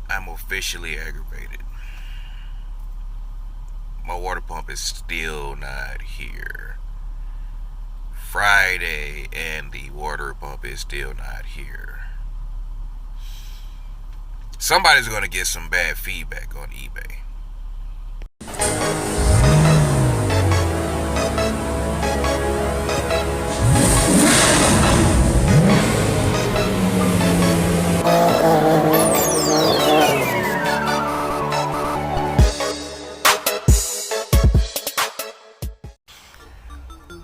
I'm officially aggravated. My water pump is still not here. Friday and the water pump is still not here. Somebody's gonna get some bad feedback on eBay.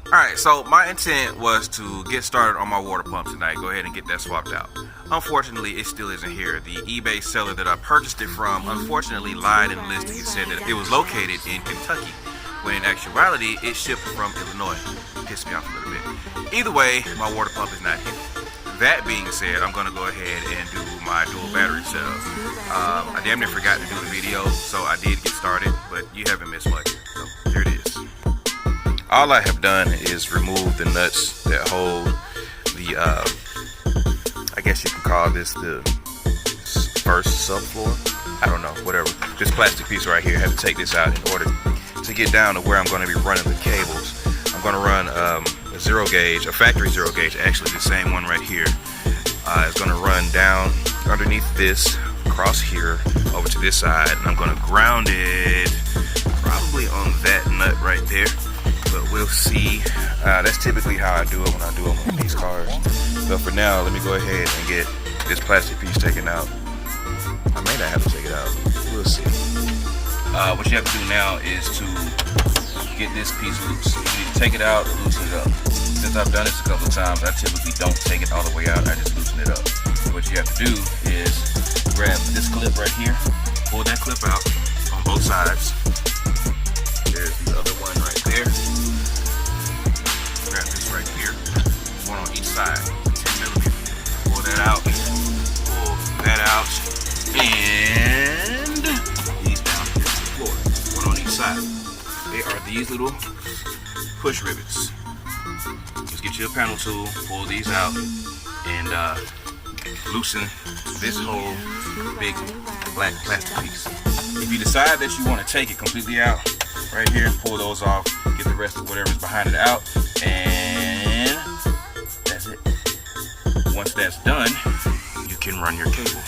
Alright, so my intent was to get started on my water pump tonight. Go ahead and get that swapped out. Unfortunately, it still isn't here. The eBay seller that I purchased it from unfortunately lied in the listing and said that it was located in Kentucky, when in actuality it shipped from Illinois. Pissed me off a little bit. Either way, my water pump is not here. That being said, I'm going to go ahead and do my dual battery setup. I damn near forgot to do the video, so I did get started, but you haven't missed much. So here it is. All I have done is remove the nuts that hold the, I guess you can call this the first subfloor. I don't know, whatever. This plastic piece right here, I had to take this out in order to get down to where I'm going to be running the cables. I'm going to run a zero gauge, a factory zero gauge, actually the same one right here. It's going to run down underneath this, across here, over to this side, and I'm going to ground it probably on that nut right there. But we'll see. That's typically how I do it when I do it on these cars. But for now, let me go ahead and get this plastic piece taken out. I may not have to take it out. We'll see. What you have to do now is to get this piece loose. You need to take it out and loosen it up. Since I've done this a couple of times, I typically don't take it all the way out. I just loosen it up. What you have to do is grab this clip right here, pull that clip out on both sides. There's the other one right there. Grab this right here, one on each side, 10mm. Pull that out, pull that out, and these down to the floor, one on each side. They are these little push rivets. Just get you a panel tool, pull these out, and loosen this whole big black plastic piece. If you decide that you want to take it completely out, right here, pull those off, get the rest of whatever's behind it out, and that's it. Once that's done, you can run your cable.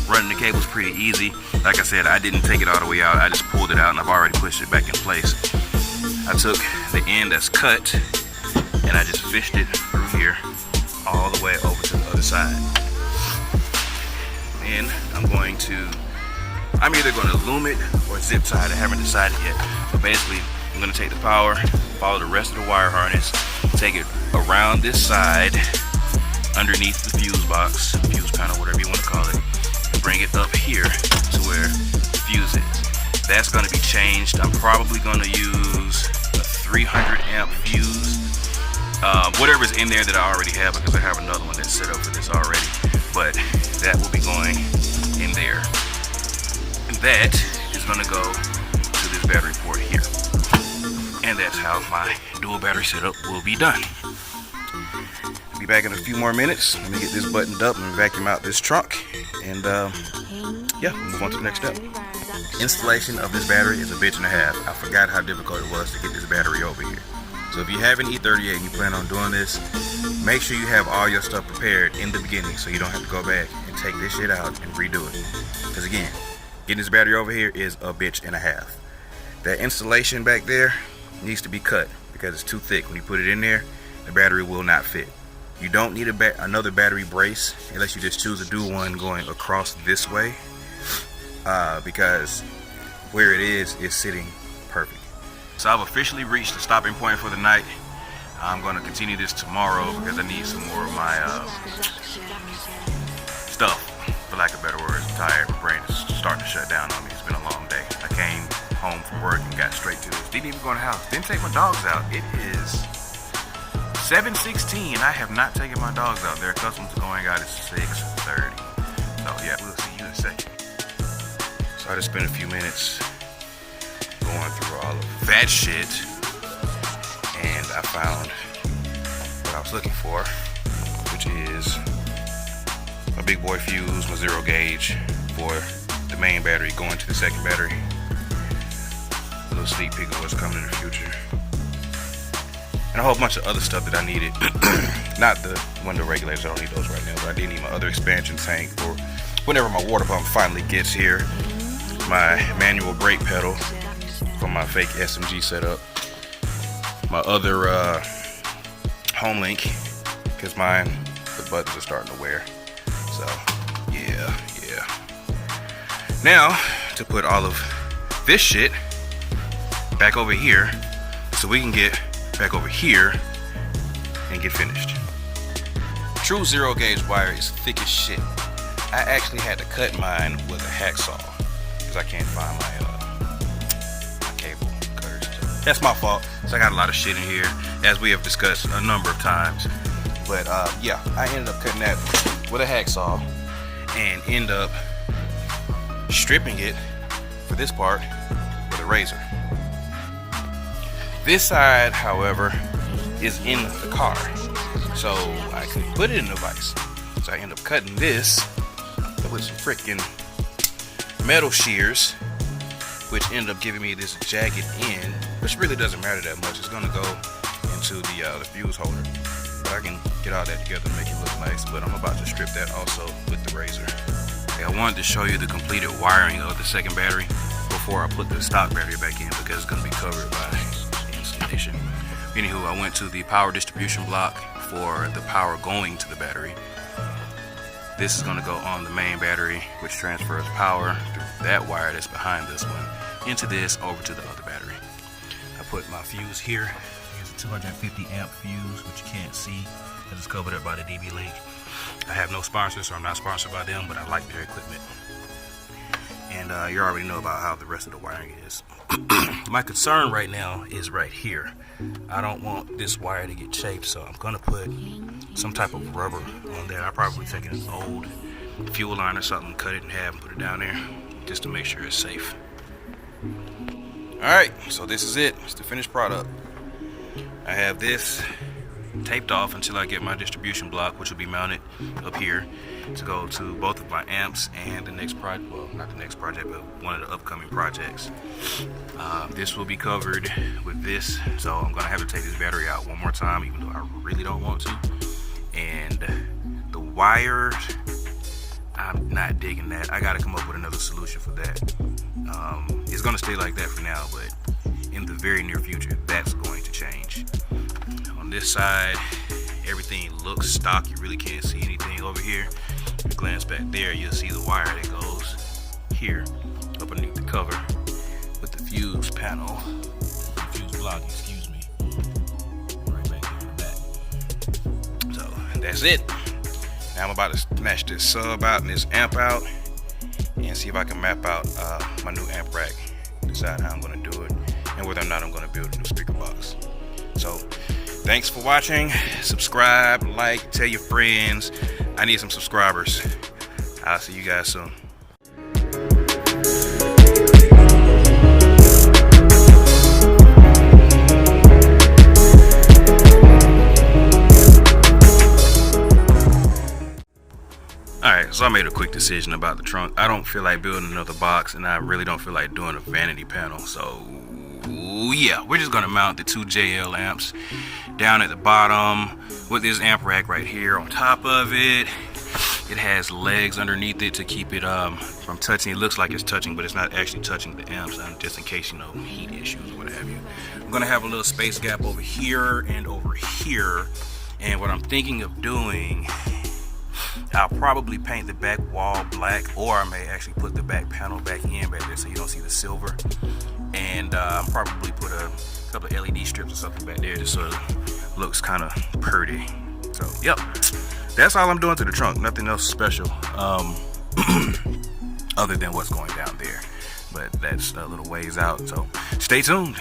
Running the cable's pretty easy. Like I said, I didn't take it all the way out. I just pulled it out and I've already pushed it back in place. I took the end that's cut and I just fished it through here all the way over to the other side. Then I'm either going to loom it or zip tie it. I haven't decided yet. But basically, I'm going to take the power, follow the rest of the wire harness, take it around this side, underneath the fuse box, fuse panel, whatever you want to call it, and bring it up here to where the fuse is. That's going to be changed. I'm probably going to use a 300 amp fuse. Whatever's in there that I already have, because I have another one that's set up for this already. But that will be going in there. And that is going to go to this battery port here. And that's how my dual battery setup will be done. I'll be back in a few more minutes. Let me get this buttoned up and vacuum out this trunk. And yeah, we'll move on to the next step. Installation of this battery is a bitch and a half. I forgot how difficult it was to get this battery over here. So if you have an E38 and you plan on doing this, make sure you have all your stuff prepared in the beginning so you don't have to go back and take this shit out and redo it. Because again, getting this battery over here is a bitch and a half. That installation back there needs to be cut because it's too thick. When you put it in there, the battery will not fit. You don't need another battery brace unless you just choose to do one going across this way, because where it is sitting perfect. So I've officially reached the stopping point for the night. I'm going to continue this tomorrow because I need some more of my stuff, for lack of better words. I'm tired. My brain is starting to shut down on me. It's been a long day. I came home from work and got straight to this. Didn't even go in the house. Didn't take my dogs out. It is 7:16. I have not taken my dogs out. They're accustomed to going out at 6:30. So yeah, we'll see you in a second. So I just spent a few minutes going through all of that shit, and I found what I was looking for, which is a my big boy fuse, my 0 gauge for the main battery going to the second battery. A little sneak peek of what's coming in the future. And a whole bunch of other stuff that I needed. Not the window regulators, I don't need those right now, but I did need my other expansion tank for whenever my water pump finally gets here. My manual brake pedal for my fake SMG setup. My other home link, because mine, the buttons are starting to wear. So, yeah. Now, to put all of this shit back over here, so we can get back over here and get finished. True 0 gauge wire is thick as shit. I actually had to cut mine with a hacksaw because I can't find my cable cutters. That's my fault. So I got a lot of shit in here, as we have discussed a number of times. But yeah, I ended up cutting that with a hacksaw and end up stripping it for this part with a razor. This side, however, is in the car, so I couldn't put it in the vise. So I end up cutting this with some freaking metal shears, which end up giving me this jagged end, which really doesn't matter that much. It's gonna go into the fuse holder, but I can get all that together and make it look nice. But I'm about to strip that also with the razor. Okay, I wanted to show you the completed wiring of the second battery before I put the stock battery back in, because it's gonna be covered by insulation. Anywho, I went to the power distribution block for the power going to the battery. This is going to go on the main battery, which transfers power through that wire that's behind this one into this over to the other battery. I put my fuse here. Here's a 250 amp fuse, which you can't see because it's covered up by the DB link. I have no sponsors, so I'm not sponsored by them, but I like their equipment. And you already know about how the rest of the wiring is. My concern right now is right here. I don't want this wire to get chafed, so I'm gonna put some type of rubber on there. I'll probably take an old fuel line or something, cut it in half and put it down there just to make sure it's safe. Alright, so this is it. It's the finished product. I have this taped off until I get my distribution block, which will be mounted up here to go to both of my amps and the next project. Well, not the next project, but one of the upcoming projects. This will be covered with this, so I'm gonna have to take this battery out one more time, even though I really don't want to. And the wires, I'm not digging that. I gotta come up with another solution for that. It's gonna stay like that for now, but in the very near future, that's going to change. On this side, everything looks stock. You really can't see anything over here. If you glance back there, you'll see the wire that goes here up underneath the cover with the fuse panel, fuse block, excuse me, right back there in the back. So that's it. Now I'm about to smash this sub out and this amp out and see if I can map out my new amp rack, decide how I'm going to do it, and whether or not I'm going to build a new speaker box. So thanks for watching. Subscribe, like, tell your friends. I need some subscribers. I'll see you guys soon. Alright, so I made a quick decision about the trunk. I don't feel like building another box, and I really don't feel like doing a vanity panel. So yeah, we're just gonna mount the two JL amps down at the bottom with this amp rack right here on top of it. It has legs underneath it to keep it from touching. It looks like it's touching, but it's not actually touching the amps, just in case, you know, heat issues or what have you. I'm gonna have a little space gap over here and over here, and what I'm thinking of doing, I'll probably paint the back wall black, or I may actually put the back panel back there so you don't see the silver. And I'll probably put a couple of LED strips or something back there just so it looks kind of pretty. So yep, that's all I'm doing to the trunk. Nothing else special other than what's going down there. But that's a little ways out, so stay tuned.